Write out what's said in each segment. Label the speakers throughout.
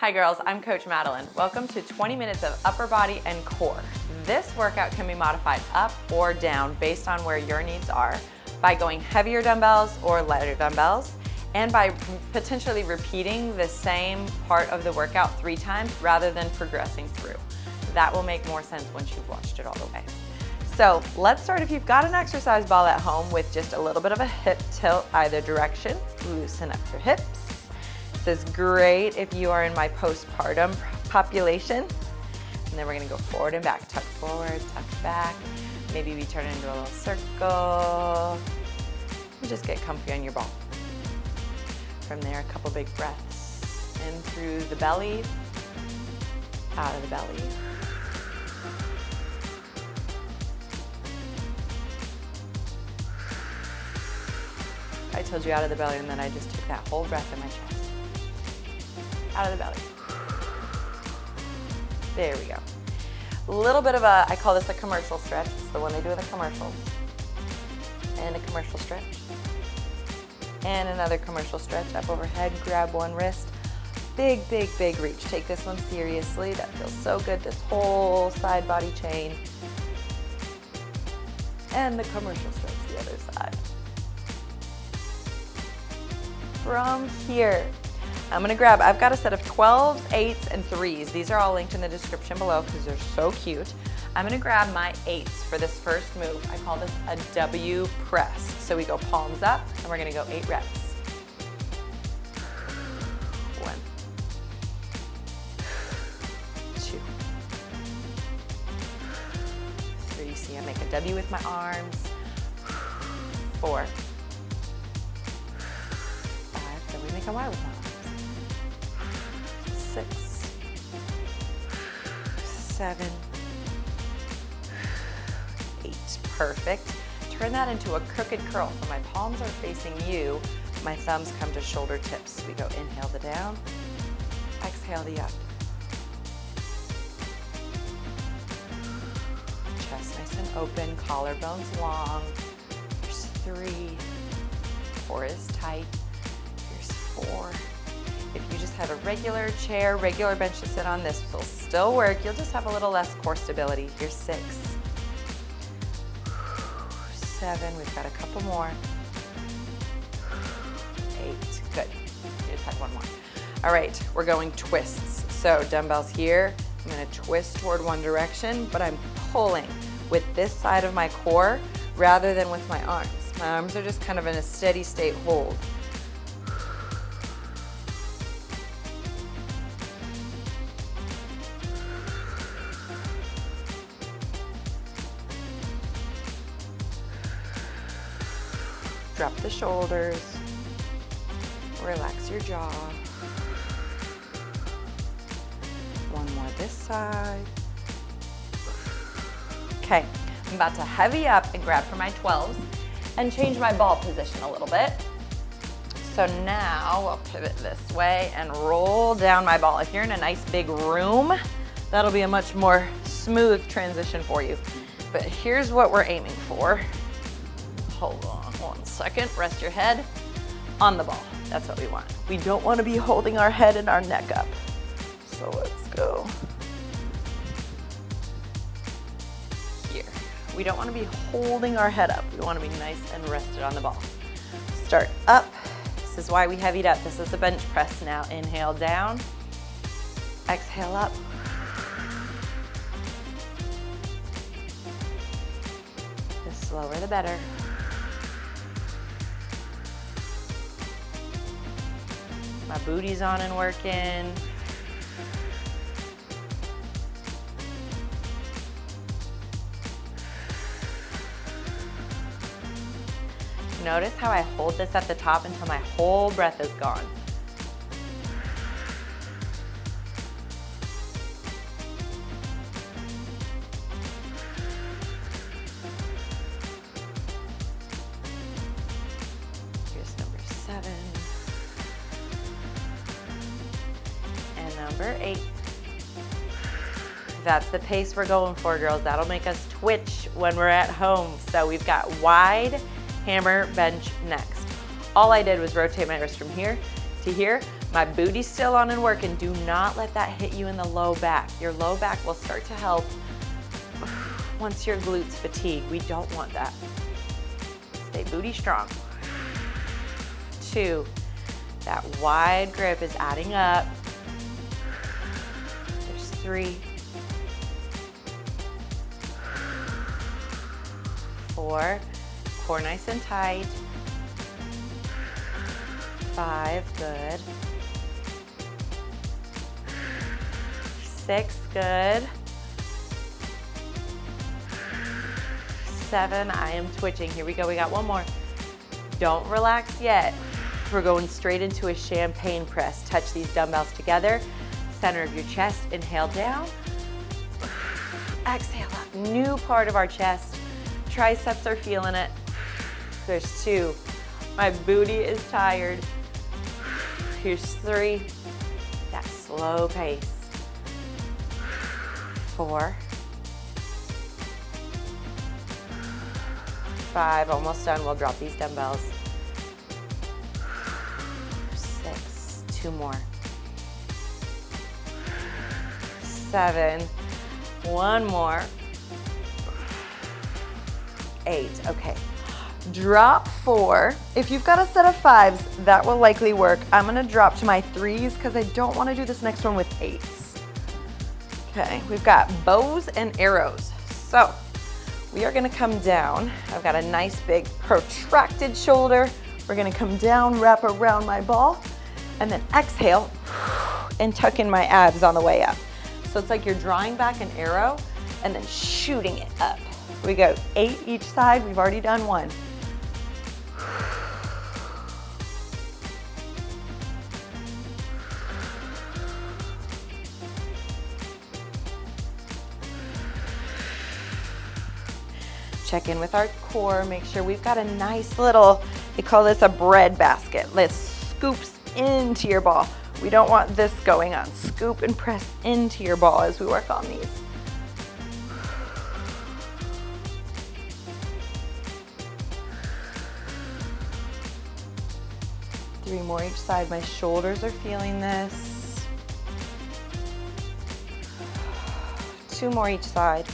Speaker 1: Hi girls, I'm Coach Madeline. Welcome to 20 minutes of upper body and core. This workout can be modified up or down based on where your needs are by going heavier dumbbells or lighter dumbbells, and by potentially repeating the same part of the workout 3 times rather than progressing through. That will make more sense once you've watched it all the way. So let's start. If you've got an exercise ball at home with just a little bit of a hip tilt either direction, loosen up your hips. This is great if you are in my postpartum population. And then we're gonna go forward and back, tuck forward, tuck back. Maybe we turn it into a little circle. And just get comfy on your ball. From there, a couple big breaths. In through the belly, out of the belly. I told you out of the belly, and then I just took that whole breath in my chest. Out of the belly. There we go. A little bit of a, I call this a commercial stretch. It's the one they do in the commercials. And a commercial stretch. And another commercial stretch. Up overhead, grab one wrist. Big, big, big reach. Take this one seriously. That feels so good. This whole side body chain. And the commercial stretch the other side. From here, I'm gonna grab, I've got a set of 12s, 8s, and 3s. These are all linked in the description below because they're so cute. I'm gonna grab my 8s for this first move. I call this a W press. So we go palms up, and we're gonna go 8 reps. 1, 2, 3. See, I make a W with my arms. 4, 5. Then we make a Y with my arms. 6, 7, 8. Perfect. Turn that into a crooked curl. So my palms are facing you. My thumbs come to shoulder tips. We go inhale the down, exhale the up. Chest nice and open, collarbones long. Here's 3. Core is tight. Here's 4. If you just have a regular chair, regular bench to sit on, this will still work. You'll just have a little less core stability. Here's 6, 7, we've got a couple more. 8, good. You just had one more. All right, we're going twists. So dumbbells here, I'm gonna twist toward one direction, but I'm pulling with this side of my core rather than with my arms. My arms are just kind of in a steady state hold. Drop the shoulders, relax your jaw. One more this side. Okay, I'm about to heavy up and grab for my 12s and change my ball position a little bit. So now I'll pivot this way and roll down my ball. If you're in a nice big room, that'll be a much more smooth transition for you. But here's what we're aiming for. Hold on 1 second, rest your head on the ball. That's what we want. We don't want to be holding our head and our neck up. So let's go here. We don't want to be holding our head up. We want to be nice and rested on the ball. Start up. This is why we heavied up. This is the bench press now. Inhale down, exhale up. The slower the better. My booty's on and working. Notice how I hold this at the top until my whole breath is gone. Here's number 7. Number 8. That's the pace we're going for, girls. That'll make us twitch when we're at home. So we've got wide hammer bench next. All I did was rotate my wrist from here to here. My booty's still on and working. Do not let that hit you in the low back. Your low back will start to help once your glutes fatigue. We don't want that. Stay booty strong. 2. That wide grip is adding up. There's 3. 4. Core nice and tight. 5, good. 6, good. 7, I am twitching. Here we go, we got one more. Don't relax yet. We're going straight into a champagne press. Touch these dumbbells together. Center of your chest, inhale down. Exhale up, new part of our chest. Triceps are feeling it. There's 2. My booty is tired. Here's 3. That slow pace. 4. 5, almost done. We'll drop these dumbbells. 6, 2 more. 7, 1 more. 8, okay. Drop 4. If you've got a set of 5s, that will likely work. I'm gonna drop to my 3s because I don't wanna do this next one with 8s. Okay, we've got bows and arrows. So, we are gonna come down. I've got a nice big protracted shoulder. We're gonna come down, wrap around my ball, and then exhale and tuck in my abs on the way up. So it's like you're drawing back an arrow and then shooting it up. We go 8 each side. We've already done 1. Check in with our core, make sure we've got a nice little, they call this a bread basket. Let's scoops into your ball. We don't want this going on. Scoop and press into your ball as we work on these. Three more each side. My shoulders are feeling this. 2 more each side.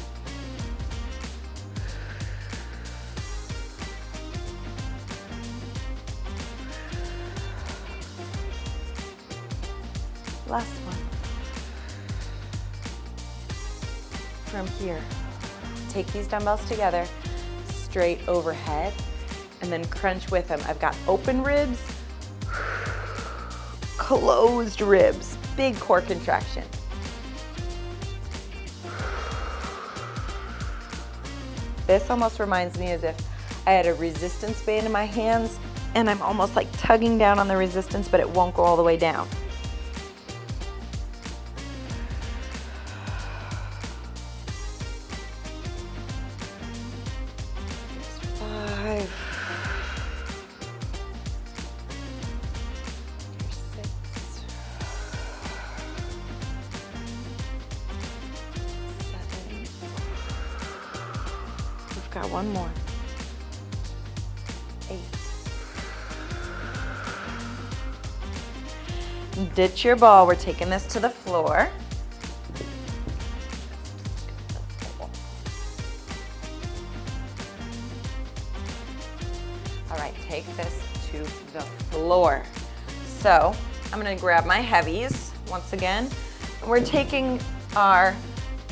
Speaker 1: Last one. From here, take these dumbbells together, straight overhead, and then crunch with them. I've got open ribs, closed ribs, big core contraction. This almost reminds me as if I had a resistance band in my hands and I'm almost like tugging down on the resistance, but it won't go all the way down. Got 1 more. 8. Ditch your ball. We're taking this to the floor. All right, take this to the floor. So I'm gonna grab my heavies once again. We're taking our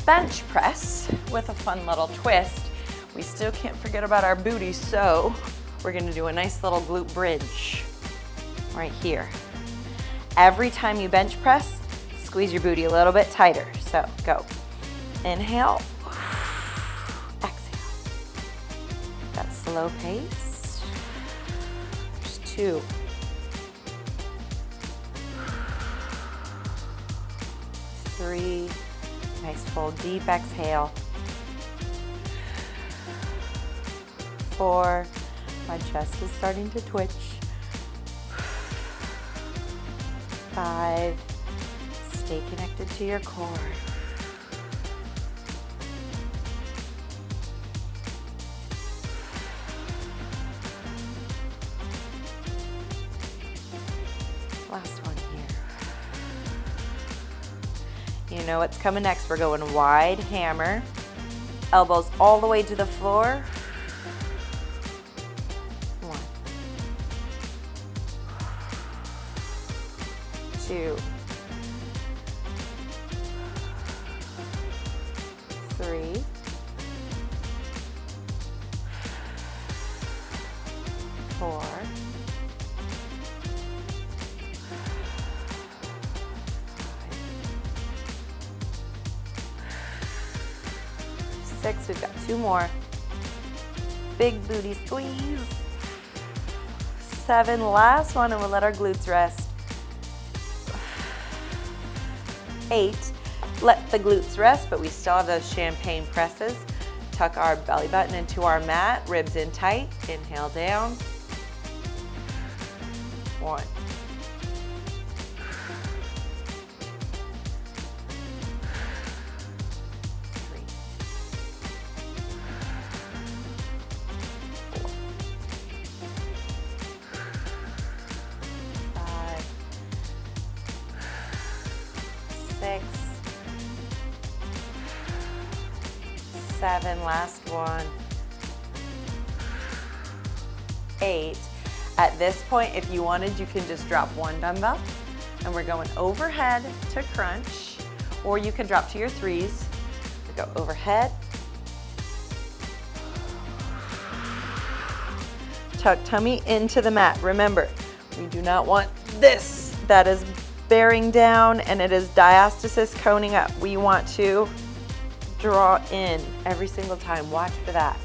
Speaker 1: bench press with a fun little twist. We still can't forget about our booty, so we're gonna do a nice little glute bridge right here. Every time you bench press, squeeze your booty a little bit tighter. So go. Inhale, exhale. That slow pace. There's 2. 3. Nice full deep exhale. 4, my chest is starting to twitch. 5, stay connected to your core. Last one here. You know what's coming next. We're going wide hammer. Elbows all the way to the floor. 1, 2, 3, 4, 6. We've got 2 more. Big booty squeeze. 7, last one, and we'll let our glutes rest. 8, let the glutes rest, but we still have those champagne presses. Tuck our belly button into our mat, ribs in tight. Inhale down. 1, 3, 4, 5, 6, 7, last one. 8. At this point, if you wanted, you can just drop 1 dumbbell, and we're going overhead to crunch, or you can drop to your 3s. We go overhead, tuck tummy into the mat. Remember, we do not want this. That is bearing down, and it is diastasis coning up. We want to draw in every single time. Watch for that.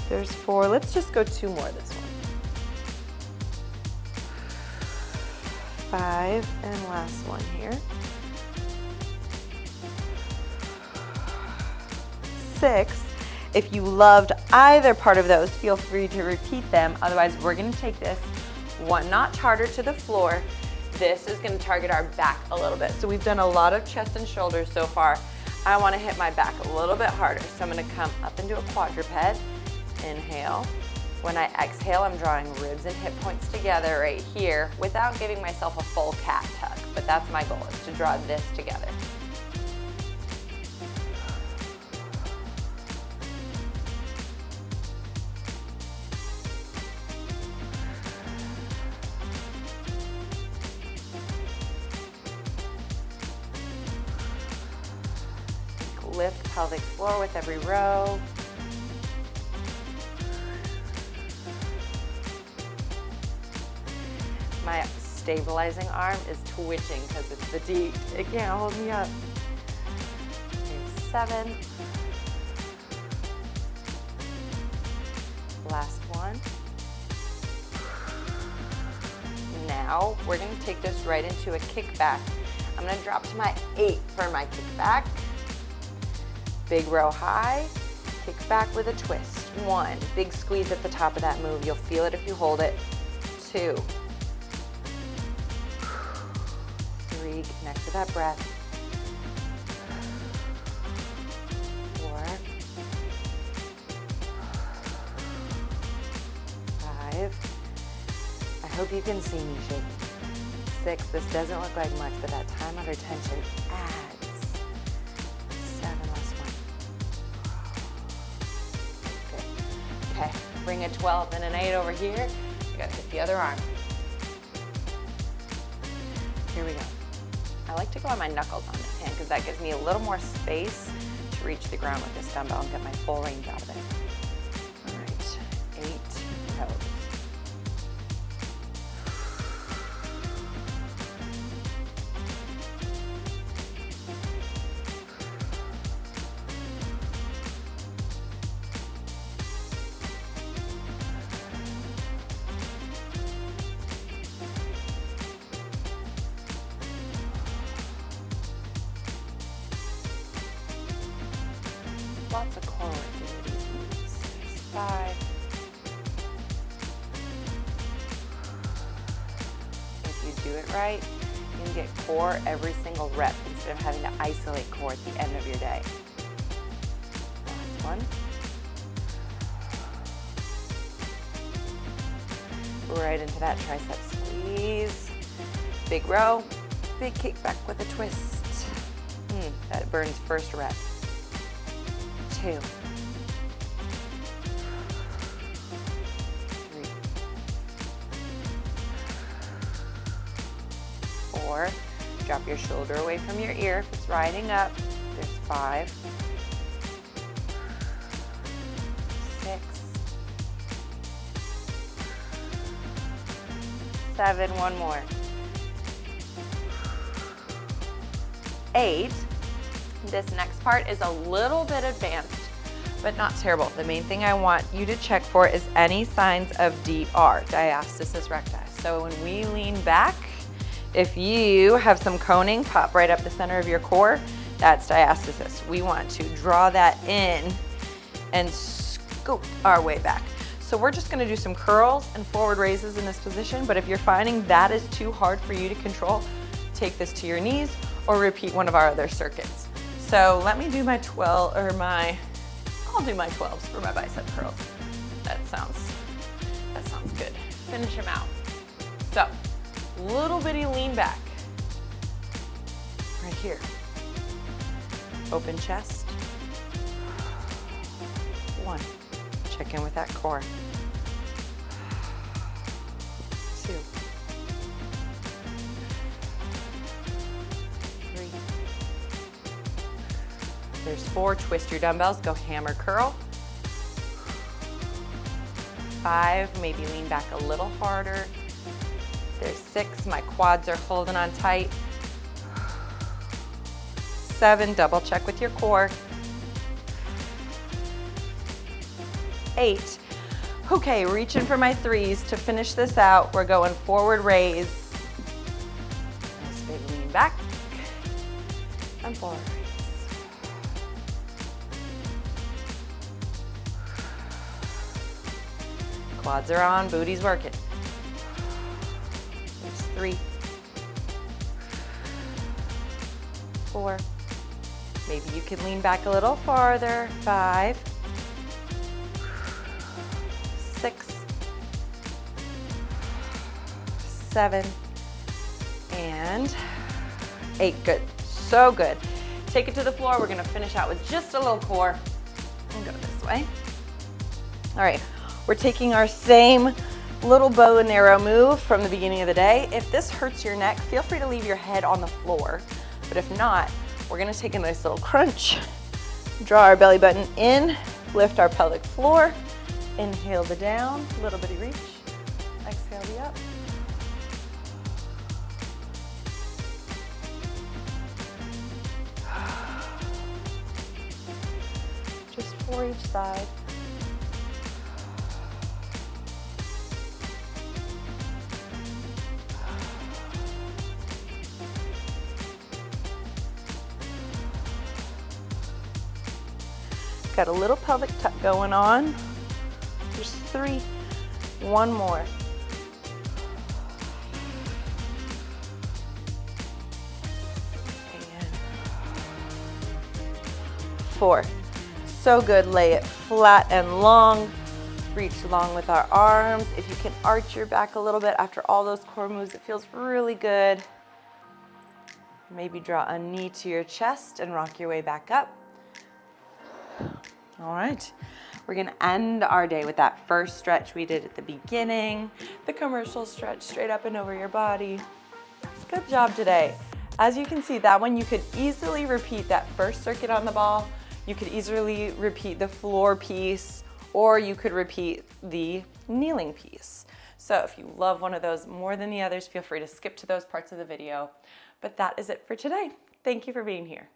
Speaker 1: There's 4. Let's just go 2 more this one. 5, and last one here. 6. If you loved either part of those, feel free to repeat them. Otherwise, we're going to take this 1 notch harder to the floor. This is going to target our back a little bit. So we've done a lot of chest and shoulders so far. I want to hit my back a little bit harder. So I'm going to come up into a quadruped. Inhale. When I exhale, I'm drawing ribs and hip points together right here without giving myself a full cat tuck, but that's my goal, is to draw this together. Lift pelvic floor with every row. My stabilizing arm is twitching because it's fatigued. It can't hold me up. Here's 7. Last one. Now we're going to take this right into a kickback. I'm going to drop to my 8 for my kickback. Big row high, kick back with a twist. 1, big squeeze at the top of that move. You'll feel it if you hold it. 2, 3, connect to that breath. 4, 5. I hope you can see me shaking. 6, this doesn't look like much, but that time under tension adds. 7, last one. Good. Okay, bring a 12 and an 8 over here. You gotta hit the other arm. Here we go. I like to go on my knuckles on this hand because that gives me a little more space to reach the ground with this dumbbell and get my full range out of it. All right, 8 rows. Lots of core work in these moves. There's 5. If you do it right, you can get core every single rep instead of having to isolate core at the end of your day. Last one. right into that tricep squeeze. Big row, big kick back with a twist. That burns first rep. 2, 3, 4. Drop your shoulder away from your ear if it's riding up. There's 5, 6, 7, one more. 8. This next part is a little bit advanced, but not terrible. The main thing I want you to check for is any signs of DR, diastasis recti. So when we lean back, if you have some coning pop right up the center of your core, that's diastasis. We want to draw that in and scoop our way back. So we're just gonna do some curls and forward raises in this position, but if you're finding that is too hard for you to control, take this to your knees or repeat one of our other circuits. So let me do my I'll do my 12s for my bicep curls. That sounds good. Finish them out. So, little bitty lean back. Right here. Open chest. 1. Check in with that core. 2. 3. There's 4. Twist your dumbbells. Go hammer curl. 5. Maybe lean back a little harder. There's 6. My quads are holding on tight. 7. Double check with your core. 8. Okay, reaching for my 3s to finish this out. We're going forward raise. Nice big lean back. And forward raise. Quads are on, booty's working. There's 3, 4. Maybe you can lean back a little farther. 5, 6, 7, and 8. Good, so good. Take it to the floor. We're gonna finish out with just a little core and go this way. All right. We're taking our same little bow and arrow move from the beginning of the day. If this hurts your neck, feel free to leave your head on the floor. But if not, we're gonna take a nice little crunch, draw our belly button in, lift our pelvic floor, inhale the down, little bitty reach, exhale the up. Just 4 each side. Got a little pelvic tuck going on. There's 3, 1 more. And 4. So good, lay it flat and long. Reach long with our arms. If you can arch your back a little bit after all those core moves, it feels really good. Maybe draw a knee to your chest and rock your way back up. All right, we're gonna end our day with that first stretch we did at the beginning, the commercial stretch straight up and over your body. Good job today. As you can see, that one you could easily repeat that first circuit on the ball. You could easily repeat the floor piece, or you could repeat the kneeling piece. So if you love one of those more than the others, feel free to skip to those parts of the video. But that is it for today. Thank you for being here.